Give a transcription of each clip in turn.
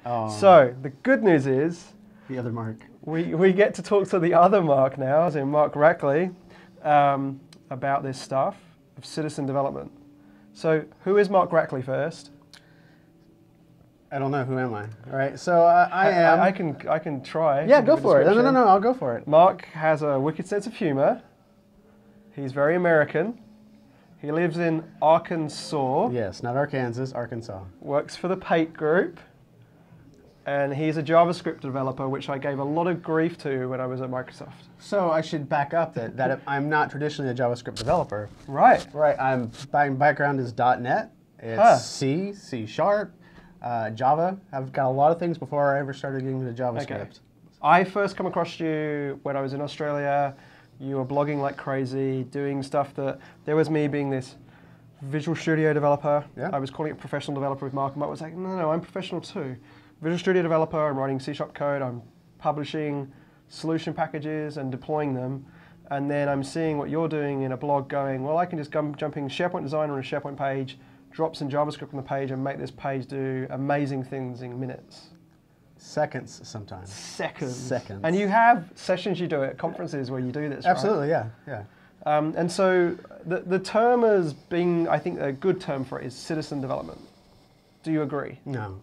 Oh. So the good news is The other Mark. we get to talk to the other Mark now, as in Mark Rackley, about this stuff of citizen development. So who is Mark Rackley first? I don't know. Who am I? All right. So I am. I can try. Yeah, go for it. No. I'll go for it. Mark has a wicked sense of humor. He's very American. He lives in Arkansas. Yes, not Arkansas, Arkansas. Works for the Thake group. And he's a JavaScript developer, which I gave a lot of grief to when I was at Microsoft. So I should back up that I'm not traditionally a JavaScript developer. Right. Right. My background is .NET. It's C, C#, Java. I've got a lot of things before I ever started getting into JavaScript. Okay. I first come across you when I was in Australia. You were blogging like crazy, doing stuff that, there was me being this Visual Studio developer. Yeah. I was calling it professional developer with Mark, and Mark was like, no, I'm professional too. Visual Studio developer, I'm writing C# code, I'm publishing solution packages and deploying them. And then I'm seeing what you're doing in a blog going, well, I can just jump in SharePoint Designer on a SharePoint page, drop some JavaScript on the page and make this page do amazing things in minutes. Seconds sometimes. Seconds. Seconds. And you have sessions you do at conferences where you do this, Absolutely, right? yeah. And so the term as being, I think a good term for it is citizen development. Do you agree? No.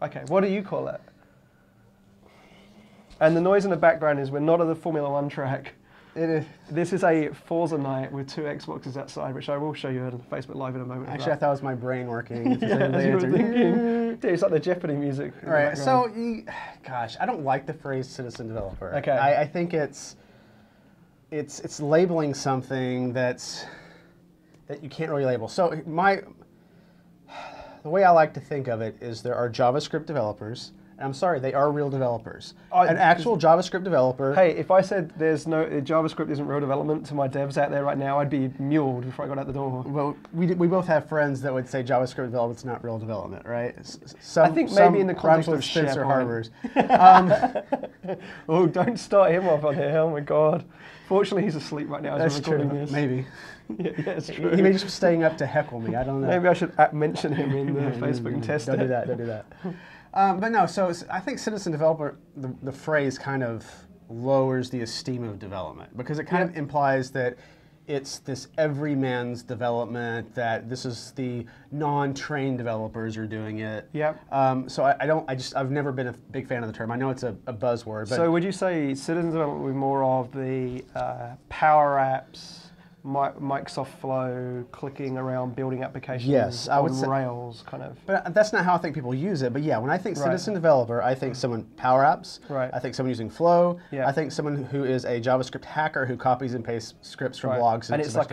Okay, what do you call it? And the noise in the background is we're not at the Formula One track. It is. This is a Forza night with 2 Xboxes outside, which I will show you on Facebook Live in a moment. Actually, I thought it was my brain working. Yeah, as you were thinking. Dude, it's like the Jeopardy music. All right, so, gosh, I don't like the phrase citizen developer. Okay. I think it's labeling something that you can't really label. So the way I like to think of it is there are JavaScript developers. I'm sorry, they are real developers. An actual JavaScript developer. Hey, if I said JavaScript isn't real development to my devs out there right now, I'd be muled before I got out the door. Well, we both have friends that would say JavaScript development's not real development, right? I think maybe in the context of Spencer Harbers. Oh, don't start him off on here. Oh my God. Fortunately, he's asleep right now as we're recording this. Maybe. Yeah, it's true. He may just be staying up to heckle me. I don't know. Maybe I should mention him in the Facebook and test it. Don't do that. Don't do that. But no, so I think citizen developer, the phrase kind of lowers the esteem of development because it kind of implies that it's this everyman's development, that this is the non-trained developers are doing it. Yeah. So I've never been a big fan of the term. I know it's a buzzword. But so would you say citizen development would be more of the Power Apps, Microsoft Flow, clicking around building applications on Rails, kind of? But that's not how I think people use it. But yeah, when I think citizen developer, I think someone Power Apps. Right. I think someone using Flow. Yeah. I think someone who is a JavaScript hacker who copies and pastes scripts from blogs. And it's like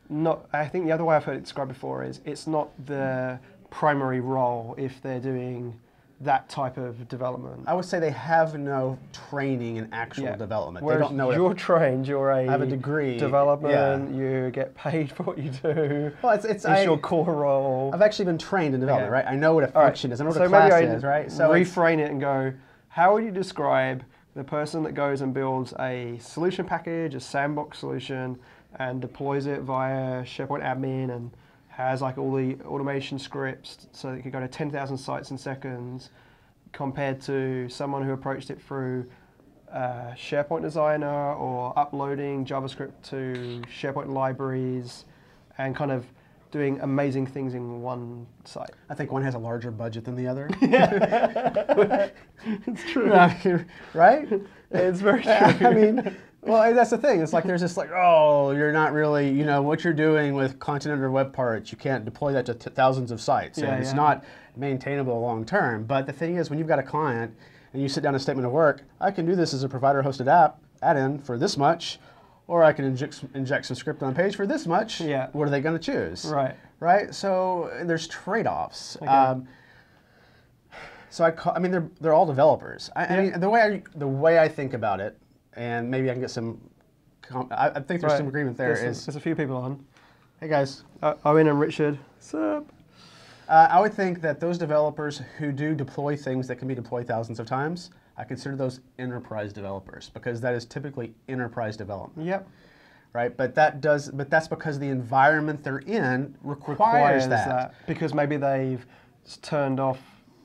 not. I think the other way I've heard it described before is it's not the primary role if they're doing that type of development. I would say they have no training in actual development. Whereas they don't know. You're trained. You're a. I have a degree. Development. You get paid for what you do. Well, it's your core role. I've actually been trained in development, right? I know what a function is. I know what a class is, right? So reframe it and go. How would you describe the person that goes and builds a solution package, a sandbox solution, and deploys it via SharePoint admin and has like all the automation scripts so that it can go to 10,000 sites in seconds, compared to someone who approached it through SharePoint Designer or uploading JavaScript to SharePoint libraries and kind of doing amazing things in one site? I think one has a larger budget than the other. It's true. Right? It's very true. I mean, well, that's the thing. It's like there's this like, oh, you're not really, what you're doing with content under web parts, you can't deploy that to thousands of sites. And it's not maintainable long term. But the thing is, when you've got a client and you sit down a statement of work, I can do this as a provider-hosted add-in for this much, or I can inject some script on a page for this much. Yeah. What are they going to choose? Right. Right. So there's trade-offs. Okay. I mean, they're all developers. I mean, the way I think about it, and maybe I can get some. I think there's some agreement there. There's a few people on. Hey guys. Owen and Richard. What's up? I would think that those developers who do deploy things that can be deployed thousands of times, I consider those enterprise developers because that is typically enterprise development. Yep. Right, but that's because the environment they're in requires that. Because maybe they've turned off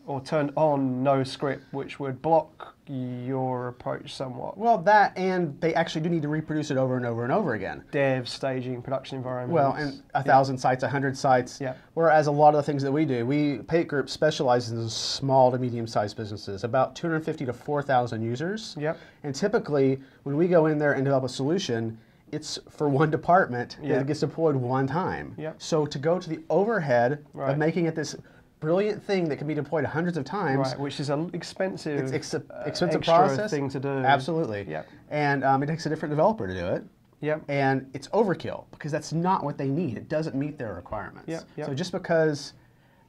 or turned on no script, which would block your approach somewhat. Well, that, and they actually do need to reproduce it over and over and over again. Dev, staging, production environments. Well, and 1,000 sites, 100 sites. Yeah. Whereas a lot of the things that we do, Thake Group specializes in small to medium-sized businesses, about 250 to 4,000 users. Yep. And typically, when we go in there and develop a solution, it's for one department that gets deployed one time. Yep. So to go to the overhead of making it this brilliant thing that can be deployed hundreds of times. Right, which is an expensive, expensive process thing to do. Absolutely. Yep. And it takes a different developer to do it. Yep. And it's overkill because that's not what they need. It doesn't meet their requirements. Yep. Yep. So just because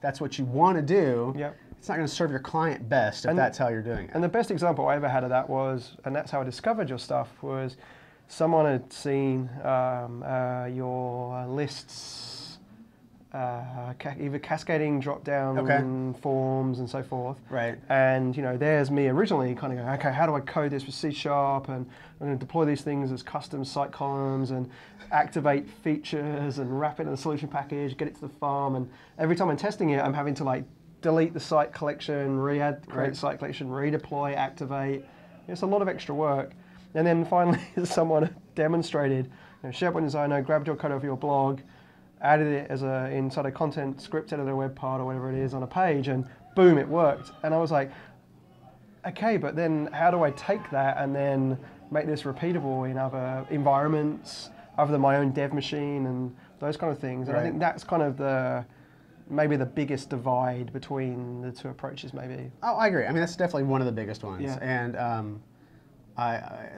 that's what you want to do, it's not going to serve your client best if that's how you're doing it. And the best example I ever had of that was, and that's how I discovered your stuff, was someone had seen your lists, either cascading drop-down forms and so forth. Right. And there's me originally kind of going, okay, how do I code this with C#? And I'm going to deploy these things as custom site columns and activate features and wrap it in a solution package, get it to the farm. And every time I'm testing it, I'm having to delete the site collection, create the site collection, redeploy, activate. It's a lot of extra work. And then finally, someone demonstrated, SharePoint Designer, grabbed your code off your blog, added it as inside a content script editor web part or whatever it is on a page, and boom, it worked. And I was like, okay, but then how do I take that and then make this repeatable in other environments, other than my own dev machine and those kind of things? And I think that's kind of maybe the biggest divide between the two approaches, maybe. Oh, I agree. I mean, that's definitely one of the biggest ones. Yeah. And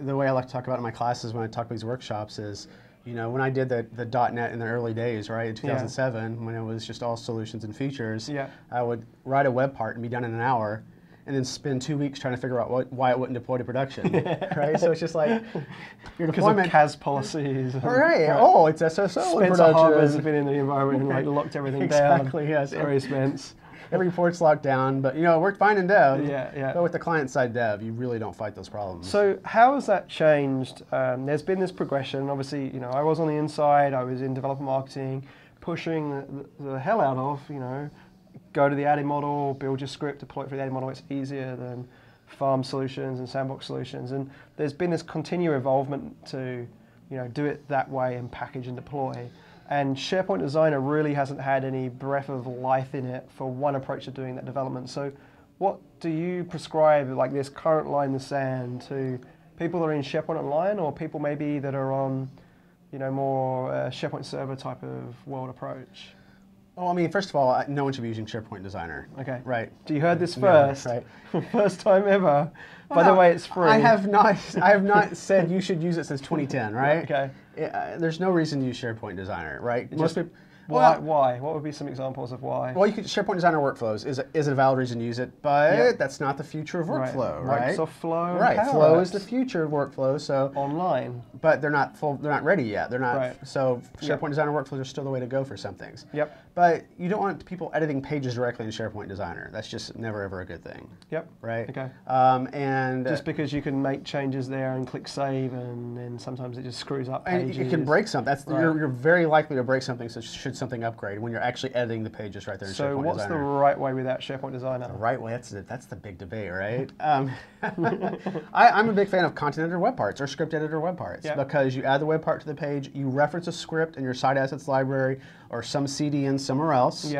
the way I like to talk about it in my classes when I talk about these workshops is, when I did the .NET in the early days, right, in 2007, when it was just all solutions and features, I would write a web part and be done in an hour, and then spend 2 weeks trying to figure out why it wouldn't deploy to production, right? So it's just like your deployment. Because of CAS policies. Right. Oh, it's SSO in production. Spencer Harbour's been in the environment and locked everything down. Exactly. Yes. Sorry, Spence. Every port's locked down, but it worked fine in dev. Yeah. But with the client-side dev, you really don't fight those problems. So how has that changed? There's been this progression. Obviously, I was on the inside. I was in developer marketing, pushing the hell out of, go to the ADDIE model, build your script, deploy it for the ADDIE model. It's easier than farm solutions and sandbox solutions. And there's been this continual evolvement to, do it that way and package and deploy. And SharePoint Designer really hasn't had any breath of life in it for one approach of doing that development. So what do you prescribe, like this current line in the sand, to people that are in SharePoint Online or people maybe that are on, more SharePoint Server type of world approach? Well, I mean, first of all, no one should be using SharePoint Designer. Okay. Right. Do you heard this first? No, right. First time ever. By the way, it's free. I have not said you should use it since 2010, right? Okay. There's no reason to use SharePoint Designer, right? Most people. Why? What would be some examples of why? Well, SharePoint Designer workflows is a valid reason to use it, but that's not the future of workflow, right? Microsoft Flow. Right. Flow is the future of workflow. So online. But they're not ready yet. They're not. Right. So SharePoint Designer workflows are still the way to go for some things. Yep. But you don't want people editing pages directly in SharePoint Designer. That's just never ever a good thing. Yep. Right. Okay. And just because you can make changes there and click save, and then sometimes it just screws up pages. And you can break something. You're very likely to break something. So should something upgrade when you're actually editing the pages right there in SharePoint Designer. So what's the right way with that SharePoint Designer? The right way. That's the big debate, right? I'm a big fan of content editor web parts or script editor web parts because you add the web part to the page, you reference a script in your site assets library or some CDN somewhere else,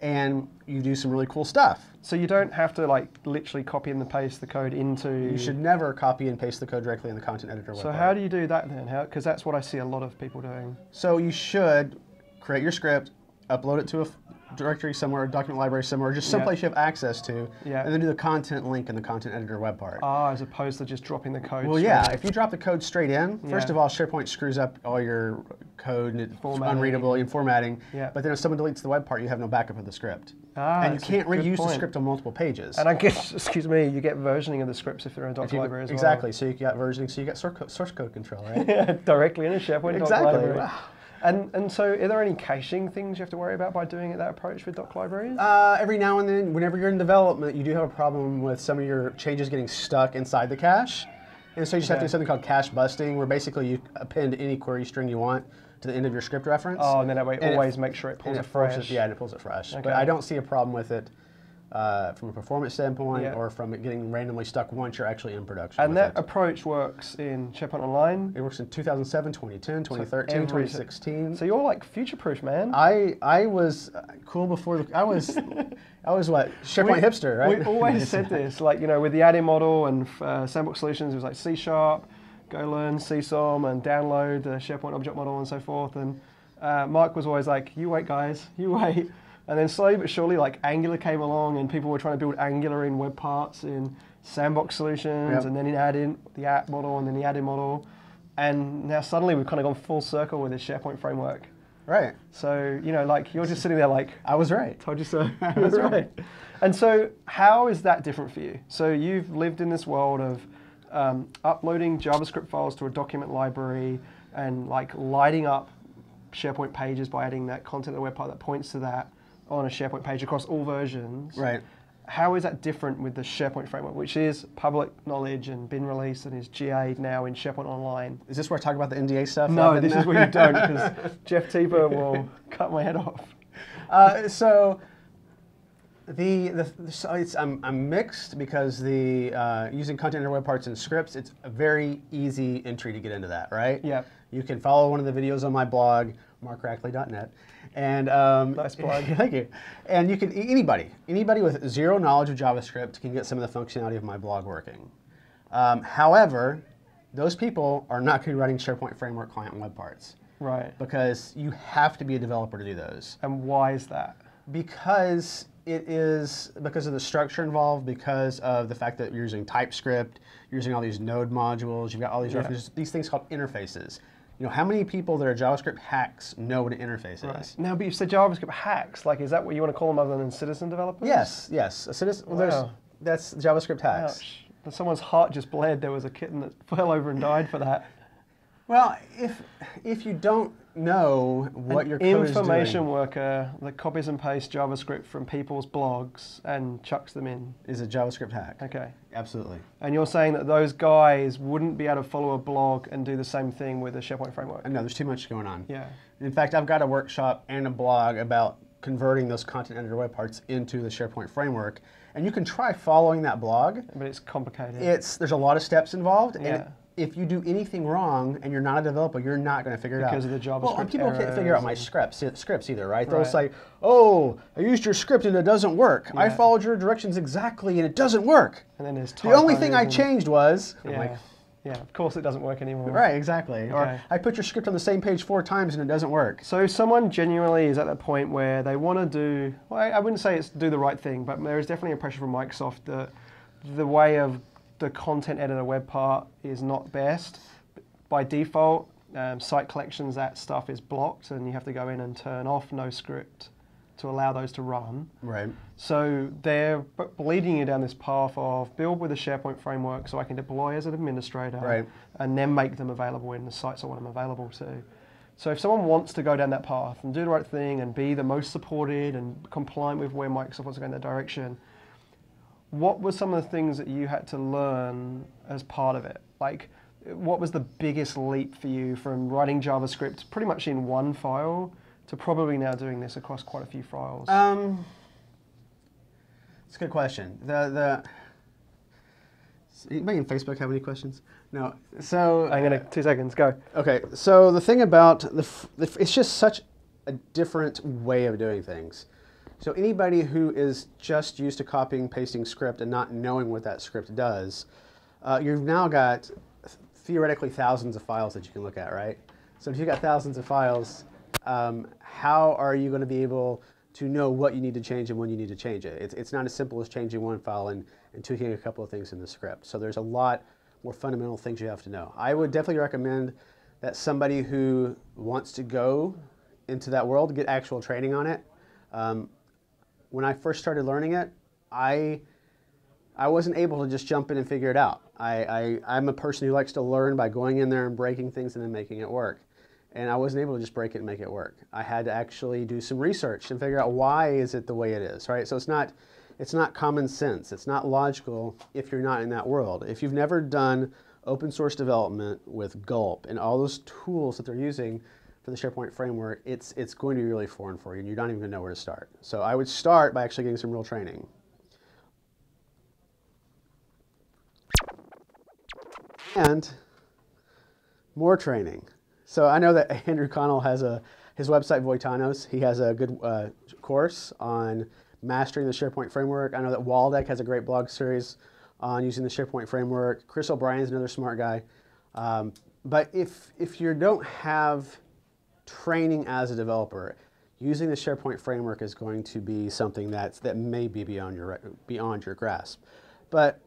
and you do some really cool stuff. So you don't have to literally copy and paste the code into... You should never copy and paste the code directly in the content editor web part. So how do you do that then? Because that's what I see a lot of people doing. So you should create your script, upload it to a directory somewhere, a document library somewhere, just someplace you have access to, and then do the content link in the content editor web part. As opposed to just dropping the code straight in. If you drop the code straight in, first of all, SharePoint screws up all your code and it's unreadable and formatting, but then if someone deletes the web part, you have no backup of the script. And you can't reuse the script on multiple pages. And I guess, excuse me, you get versioning of the scripts if they're in a doc library as well. Exactly, so you got versioning, so you got source code control, right? Directly in a SharePoint doc library. Wow. And so are there any caching things you have to worry about by doing it that approach with doc libraries? Every now and then, whenever you're in development, you do have a problem with some of your changes getting stuck inside the cache. And so you just have to do something called cache busting, where basically you append any query string you want to the end of your script reference. And then that way always make sure it pulls it fresh. It pulls it fresh. Okay. But I don't see a problem with it from a performance standpoint, or from it getting randomly stuck once you're actually in production. And that approach works in SharePoint Online? It works in 2007, 2010, 2013, 2016. So you're like future-proof, man. I was cool before I was what, SharePoint hipster, right? We always said this, like, you know, with the add-in model and Sandbox Solutions, it was like C#, go learn CSOM and download the SharePoint object model and so forth. And Mark was always like, you wait, guys, you wait. And then slowly but surely, like, Angular came along and people were trying to build Angular in web parts in Sandbox Solutions, and then in add-in, the app model, and then the add-in model. And now suddenly we've kind of gone full circle with this SharePoint framework. Right. So, you know, like, you're just sitting there like, I was right. Told you so. I was right. And so how is that different for you? So you've lived in this world of uploading JavaScript files to a document library and like lighting up SharePoint pages by adding that content to the web part that points to that on a SharePoint page across all versions. Right. How is that different with the SharePoint framework, which is public knowledge and been released and is GA now in SharePoint Online? Is this where I talk about the NDA stuff? No, this is where you don't, because Jeff Teeper will cut my head off. So I'm mixed because the using content under web parts and scripts, it's a very easy entry to get into that, right? Yeah. You can follow one of the videos on my blog, markrackley.net. And nice plug. Thank you. And you can anybody with zero knowledge of JavaScript can get some of the functionality of my blog working. However, those people are not going to be running SharePoint Framework client and web parts. Right. Because you have to be a developer to do those. And why is that? Because because of the structure involved, because of the fact that you're using TypeScript, you're using all these node modules, you've got all these references, these things called interfaces. You know, how many people that are JavaScript hacks know what an interface is? Now, but you said JavaScript hacks. Like, is that what you want to call them other than citizen developers? Yes, yes. A citizen. Well, that's JavaScript hacks. Ouch. Someone's heart just bled. There was a kitten that fell over and died for that. Well, if you don't know what your code is doing. Information worker that copies and pastes JavaScript from people's blogs and chucks them in. Is a JavaScript hack. Okay. Absolutely. And you're saying that those guys wouldn't be able to follow a blog and do the same thing with the SharePoint framework? No, there's too much going on. Yeah. In fact, I've got a workshop and a blog about converting those content editor web parts into the SharePoint framework. And you can try following that blog. But it's complicated. There's a lot of steps involved. Yeah. And if you do anything wrong and you're not a developer, you're not going to figure it out. Because of the JavaScript Well, people can't figure out my scripts either, right? They'll Right. say, oh, I used your script and it doesn't work. I followed your directions exactly and it doesn't work. And then there's the only thing I changed was, I'm like, yeah, of course it doesn't work anymore. right, exactly. Okay. Or I put your script on the same page 4 times and it doesn't work. So someone genuinely is at that point where they want to do, well, I wouldn't say it's do the right thing, but there is definitely a pressure from Microsoft that the way of the content editor web part is not best. By default, site collections, that stuff is blocked and you have to go in and turn off no script to allow those to run. Right. So they're leading you down this path of build with a SharePoint framework so I can deploy as an administrator and then make them available in the sites I want them available to. So if someone wants to go down that path and do the right thing and be the most supported and compliant with where Microsoft wants to go in that direction, what were some of the things that you had to learn as part of it? Like, what was the biggest leap for you from writing JavaScript pretty much in one file to probably now doing this across quite a few files? It's a good question. Anybody on Facebook have any questions? No. So I'm gonna 2 seconds. Go. Okay. So the thing about it's just such a different way of doing things. So anybody who is just used to copying, pasting script and not knowing what that script does, you've now got theoretically thousands of files that you can look at, right? So if you've got thousands of files, how are you going to be able to know what you need to change and when you need to change it? It's not as simple as changing one file and tweaking a couple of things in the script. So there's a lot more fundamental things you have to know. I would definitely recommend that somebody who wants to go into that world get actual training on it. When I first started learning it, I wasn't able to just jump in and figure it out. I'm a person who likes to learn by going in there and breaking things and then making it work. And I wasn't able to just break it and make it work. I had to actually do some research and figure out why is it the way it is, right? So it's not common sense. It's not logical if you're not in that world. If you've never done open source development with Gulp and all those tools that they're using for the SharePoint framework, it's going to be really foreign for you and you're not even going to know where to start. So I would start by actually getting some real training. And more training. So I know that Andrew Connell has his website, Voitanos. He has a good course on mastering the SharePoint framework. I know that Waldeck has a great blog series on using the SharePoint framework. Chris O'Brien's another smart guy. But if you don't have training as a developer, using the SharePoint framework is going to be something that may be beyond your grasp. But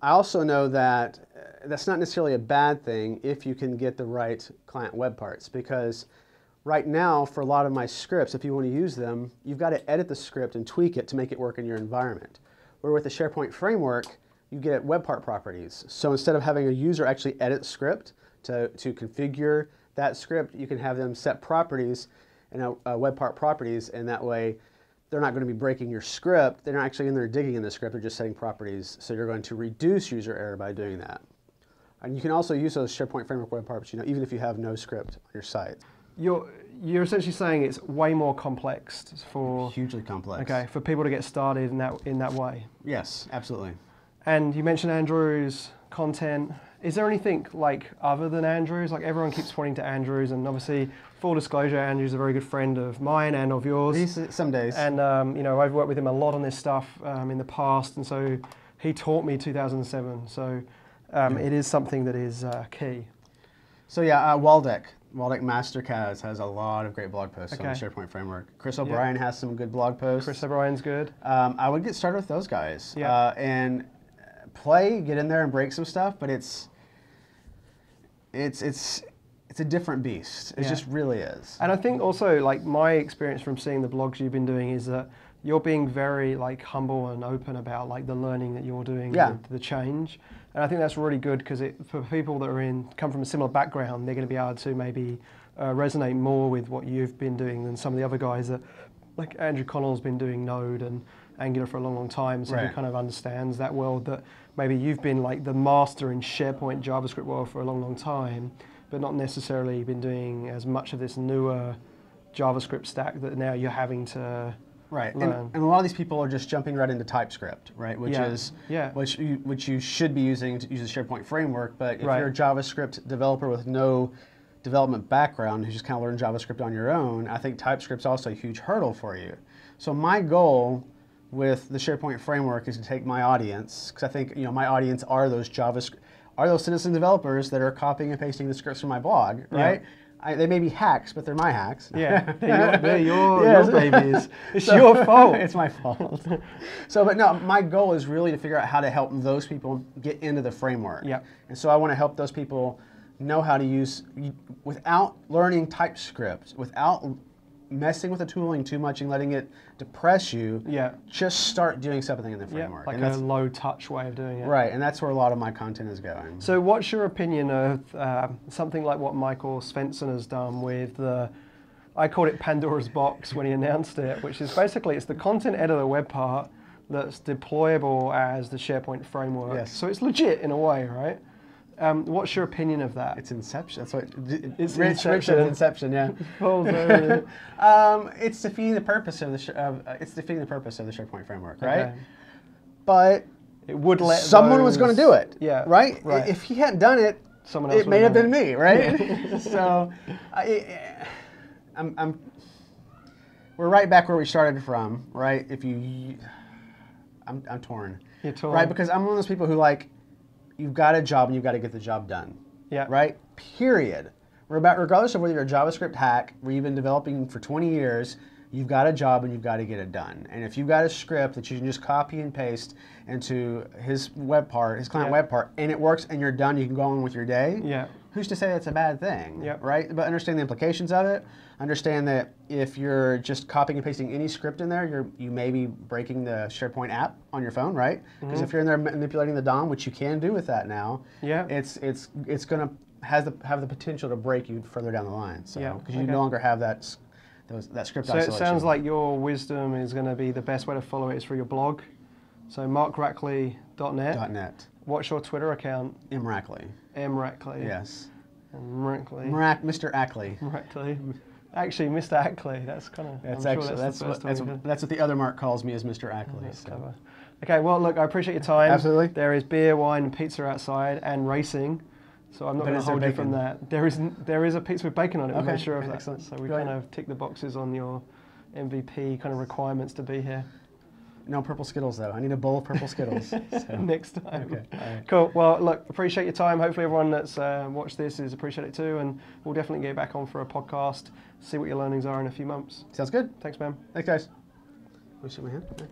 I also know that that's not necessarily a bad thing if you can get the right client web parts, because right now for a lot of my scripts, if you want to use them, you've got to edit the script and tweak it to make it work in your environment. Where with the SharePoint framework, you get web part properties. So instead of having a user actually edit the script to configure that script, you can have them set properties and web part properties, and that way they're not going to be breaking your script. They're not actually in there digging in the script. They're just setting properties. So you're going to reduce user error by doing that. And you can also use those SharePoint Framework web parts, even if you have no script on your site. You're essentially saying it's way more complex for... Hugely complex. Okay, for people to get started in that way. Yes, absolutely. And you mentioned Andrew's content. Is there anything like other than Andrew's? Like everyone keeps pointing to Andrew's, and obviously, full disclosure, Andrew's a very good friend of mine and of yours. Some days. And I've worked with him a lot on this stuff in the past, and so he taught me 2007. So it is something that is key. So yeah, Waldeck Mastercast has a lot of great blog posts on the SharePoint framework. Chris O'Brien has some good blog posts. Chris O'Brien's good. I would get started with those guys and get in there and break some stuff, but it's a different beast. It just really is. And I think also, like, my experience from seeing the blogs you've been doing is that you're being very humble and open about the learning that you're doing, the change. And I think that's really good, because for people that come from a similar background, they're going to be able to maybe resonate more with what you've been doing than some of the other guys that, like Andrew Connell's been doing Node and Angular for a long, long time, so he kind of understands that world that maybe you've been the master in SharePoint JavaScript world for a long, long time, but not necessarily been doing as much of this newer JavaScript stack that now you're having to learn. And a lot of these people are just jumping right into TypeScript, right? Which you should be using to use the SharePoint framework, but if you're a JavaScript developer with no development background who's just kind of learned JavaScript on your own, I think TypeScript's also a huge hurdle for you. So my goal with the SharePoint framework is to take my audience, because I think my audience are those citizen developers that are copying and pasting the scripts from my blog, right? They may be hacks, but they're my hacks. Yeah, they're your babies. It's your fault. It's my fault. But no, my goal is really to figure out how to help those people get into the framework. Yeah. And so I want to help those people know how to use, without learning TypeScript, without messing with the tooling too much and letting it depress you, just start doing something in the framework. Like a low-touch way of doing it. Right, and that's where a lot of my content is going. So what's your opinion of something like what Michael Svensson has done with I called it Pandora's box when he announced it, which is basically it's the content editor web part that's deployable as the SharePoint framework. Yes. So it's legit in a way, right? What's your opinion of that? It's Inception. That's what it's Inception. Yeah. It's defeating the purpose of the SharePoint framework, right? Okay. But it would let someone was going to do it. Yeah. Right. If he hadn't done it, someone else it may have been me, right? So, we're right back where we started from, right? I'm torn. You're torn. Right, because I'm one of those people who you've got a job and you've got to get the job done. Yeah. Right? Period. Regardless of whether you're a JavaScript hack or you've been developing for 20 years, you've got a job and you've got to get it done. And if you've got a script that you can just copy and paste into his web part, his client web part, and it works and you're done, you can go on with your day, who's to say that's a bad thing? Right? But understand the implications of it. Understand that if you're just copying and pasting any script in there, you may be breaking the SharePoint app on your phone, right? Because if you're in there manipulating the DOM, which you can do with that now, it's going to have the potential to break you further down the line. So because you no longer have that script isolation. So it sounds like your wisdom is going to be the best way to follow it is through your blog. So markrackley.net. What's your Twitter account? mrackley. mrackley. Yes. Mrackley. Mr. Ackley. Mrackley. Actually, Mr. Ackley. That's kind of. That's what the other Mark calls me, as Mr. Ackley. That's clever. Okay, well, look, I appreciate your time. Absolutely. There is beer, wine, and pizza outside, and racing. So I'm not going to hold you from that. There is a pizza with bacon on it. Okay, we'll make sure of that. Excellent. So we kind of tick the boxes on your MVP kind of requirements to be here. No purple Skittles, though. I need a bowl of purple Skittles. So. Next time. Okay. All right. Cool. Well, look, appreciate your time. Hopefully everyone that's watched this is appreciate it too, and we'll definitely get back on for a podcast, see what your learnings are in a few months. Sounds good. Thanks, man. Thanks, guys. Let me shake my hand.